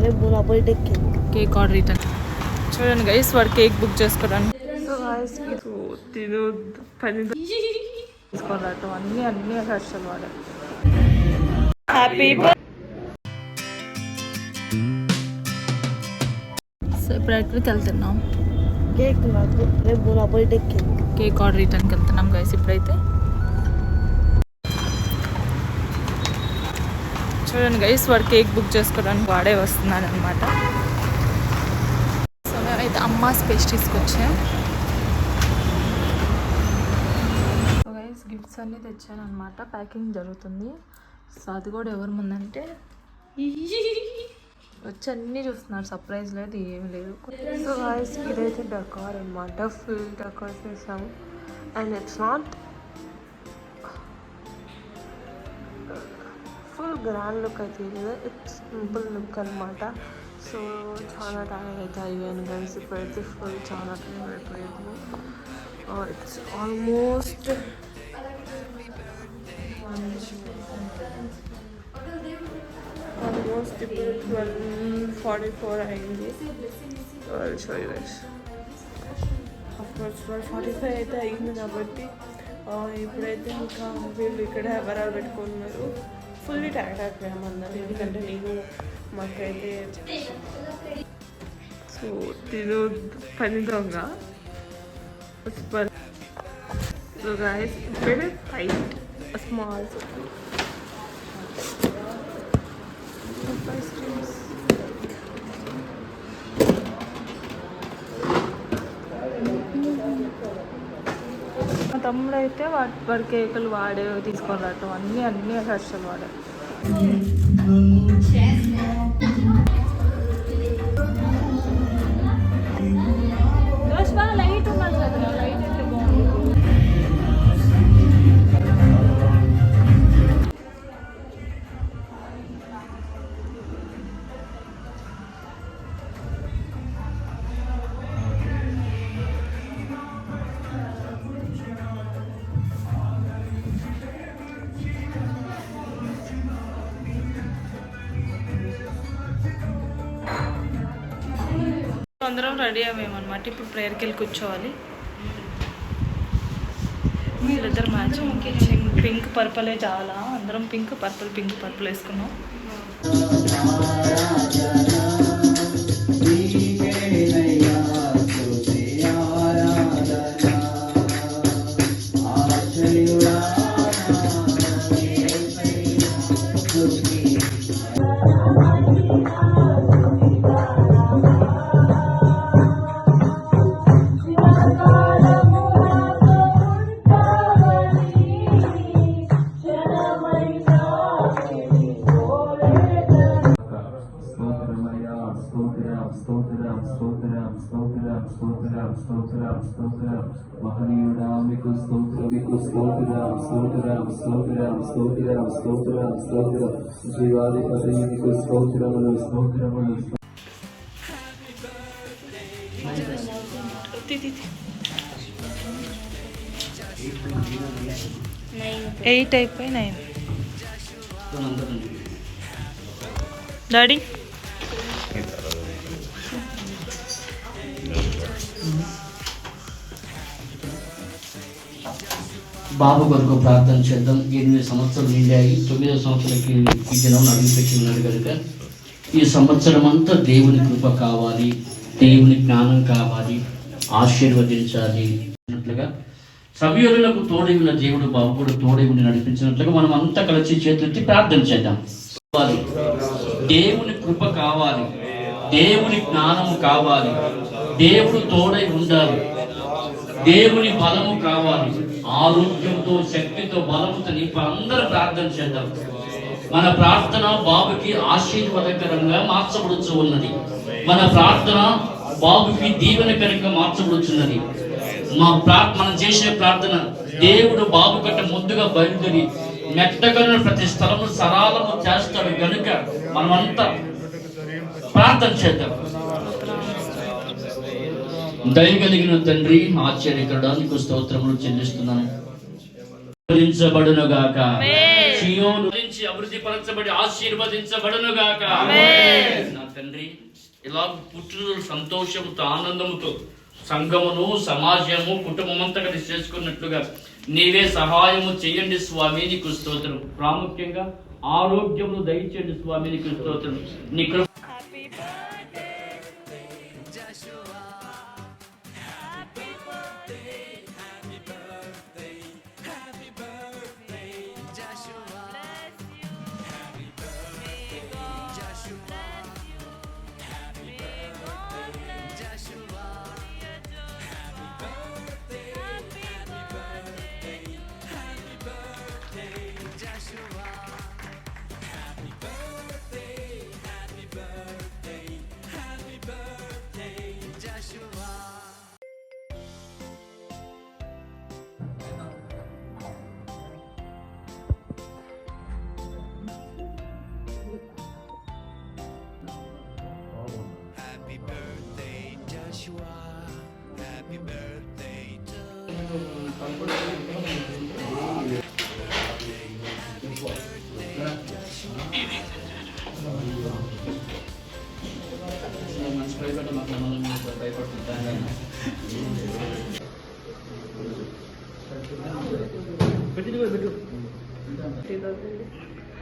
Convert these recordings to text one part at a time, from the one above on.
Cake order return. చూడండి guys, వాడు cake book చేసుకోవడానికి తీసుకోవాలట. అన్ని కష్టాలు వాడు. హ్యాపీ సో ఇప్పుడు ఎక్కడికి వెళ్తున్నాం? కేక్ నాకు రేపు నా బర్త్డేకి కేక్ ఆర్డర్ రిటర్న్కి వెళ్తున్నాం గైస్. ఇప్పుడైతే చూడండి గైస్, వాడు కేక్ బుక్ చేసుకోవడానికి వాడే వస్తున్నాడు అనమాట. సో మేమైతే అమ్మాస్ పేస్ట్రీస్కి వచ్చాం. సో గైస్, గిఫ్ట్స్ అన్నీ తెచ్చాను అనమాట. ప్యాకింగ్ జరుగుతుంది. సో అది కూడా ఎవరి ముందంటే వచ్చి అన్నీ చూస్తున్నారు. సర్ప్రైజ్ లేదు, ఏమి లేదు. సో గైస్, ఇదైతే డెకార్ అనమాట. ఫుల్ డెకార్ చేసాము. And it's not full grand look అయితే లేదు, ఇట్స్ సింపుల్ లుక్ అనమాట. సో చాలా టైం అయితే అయ్యాను గైస్. ఇప్పుడైతే ఫుల్ చాలా టైం అయిపోయింది. ఇట్స్ ఆల్మోస్ట్ ఇప్పుడు 12:44 అయింది. అఫ్కోర్స్ 12:45 అయితే అయింది కాబట్టి ఇప్పుడైతే ఇంకా వీళ్ళు ఇక్కడ ఎవరాలు పెట్టుకున్నారు. ఫుల్లీ టైర్డ్ అయిపోయాము అందరం. ఎందుకంటే నేను మాకైతే సో తిను పని దొంగ. సో గైస్, ఇప్పుడే ఫైట్ స్మాల్ ice creams. మా తమ్ముడు అయితే వాడి కేకులు వాడే తీసుకోవాలట. అన్ని కష్టాలు వాడే. లైట్ ఉన్నది కదా, లైట్ అయితే బాగుంది. అందరం రెడీ అయ్యామన్నమాట. ఇప్పుడు ప్రేయర్కి వెళ్ళి కూర్చోవాలి. వీళ్ళిద్దరు మ్యాచింగ్ పింక్ పర్పులే చాలా. అందరం పింక్ పర్పుల్ వేసుకున్నాం. మహనీయుడా మీకు స్తోత్రం, మీకు స్తోత్రం, స్తోత్రం, స్తోత్రం, స్తోత్రం, స్తోత్రం, స్తోత్రం. జీవాధిపతి మీకు స్తోత్రములు, స్తోత్రములు. 8 అయిపోయి 9. డాడీ బాబు కొరకు ప్రార్థన చేద్దాం. 8 సంవత్సరాలు నిండాయి. 9వ సంవత్సరాలకి ఈ దినం అడుగుపెట్టి ఉన్నాడు కనుక ఈ సంవత్సరం అంతా దేవుని కృప కావాలి, దేవుని జ్ఞానం కావాలి, ఆశీర్వదించాలి అన్నట్లుగా సభ్యులకు తోడై ఉన్న దేవుడు బాబు కూడా తోడై ఉండి నడిపించినట్లుగా మనం అంతా కలిసి చేతులెత్తి ప్రార్థన చేద్దాం. దేవుని కృప కావాలి, దేవుని జ్ఞానము కావాలి, దేవుడు తోడై ఉండాలి, దేవుని బలము కావాలి, ఆరోగ్యంతో శక్తితో బలముతో నింపి అందరూ ప్రార్థన చేద్దాం. మన ప్రార్థన బాబుకి ఆశీర్వాదకరంగా మార్చబడుచు ఉన్నది. మన ప్రార్థన బాబుకి దీవెనకరంగా మార్చబడుచున్నది. మనం చేసే ప్రార్థన దేవుడు బాబు కంటే ముందుగా బయలుదేరి మెట్టగలిగిన ప్రతి స్థలము సరాలము చేస్తాడు కనుక మనమంతా ప్రార్థన చేద్దాం. దయగలిగిన తండ్రి, ఆశ్చర్యకరుడానికి స్తోత్రములు చెల్లిస్తున్నాను. గాక సియోను నుంచి ఫలించి అభివృద్ధి పరచబడి ఆశీర్వదించబడును గాక. నా తండ్రి, ఇలా పుట్టినరోజు సంతోషముతో ఆనందముతో సంఘమును సమాజము కుటుంబమంతా కలిసి చేసుకున్నట్లుగా నీవే సహాయము చేయండి స్వామి. నీకు స్తోత్రం. ప్రాముఖ్యంగా ఆరోగ్యమును దయచేయండి స్వామి. నీకు స్తోత్రం. నీ కృప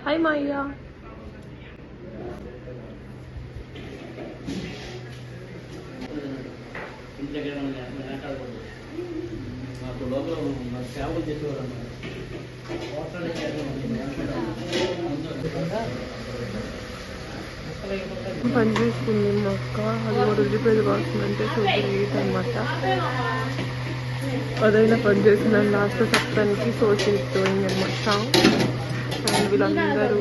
హాయ్ మాయ్యా. ఇంటి దగ్గర మాకు లోపల సేవలు చేసేవారు పని చేసుకుంది మా అక్క. అది కూడా రిపేర్ కావాల్సిందంటే సూపర్ ఎయిట్ అనమాట. అదైనా పని చేసిన లాస్ట్ సప్తానికి సోషల్ డూయింగ్ అనమాట. అండ్ వీళ్ళందరూ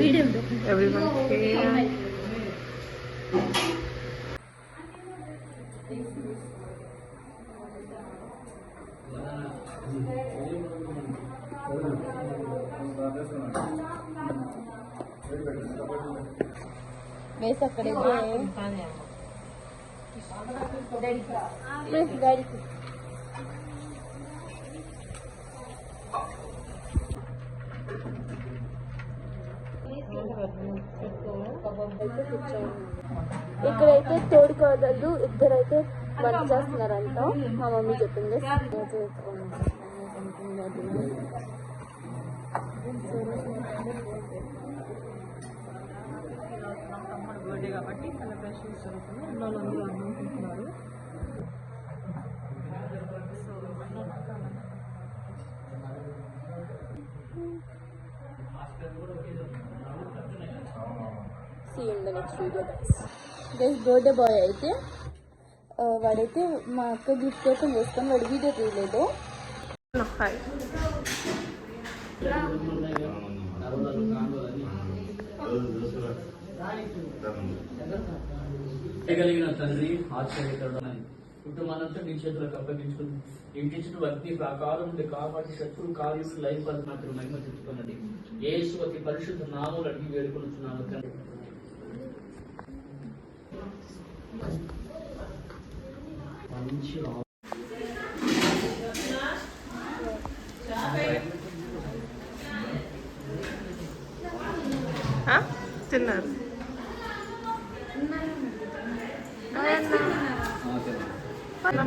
ఎవ్రీవన్ వేసి అక్కడ గాడికి ఇక్కడైతే తోడు కోడళ్ళు ఇద్దరైతే వర్క్ చేస్తున్నారంట. మా మమ్మీ చెప్పింది. బర్త్డే కాబట్టి సెలబ్రేషన్స్ జరుగుతున్నాయి. అందరూ అన్నం తింటున్నారు. See you in the next video, guys. Guys, birthday boy అయితే వాడైతే మా అక్క గిఫ్ట్ కోసం వేసుకొని వాడు వీడియో తీయలేదు. హాయ్. కలిగిన తండ్రి, ఆశ్చర్యకరుడు కుటుంబానంతా నీ చేతులకు అప్పగించుకుని ఇంటి చుట్టూ అగ్ని ప్రాకారం నుండి కాపాడి శత్రు కార్యం లైఫ్ మాత్రం మహిమ తెచ్చుకున్నది. యేసు అతి పరిశుద్ధ నామములు అడిగి వేడుకొనుచున్నాను తండ్రి. తిన్నారు.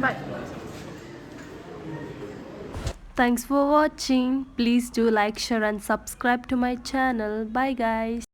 Bye. Thanks for watching. Please do like, share and subscribe to my channel. Bye guys.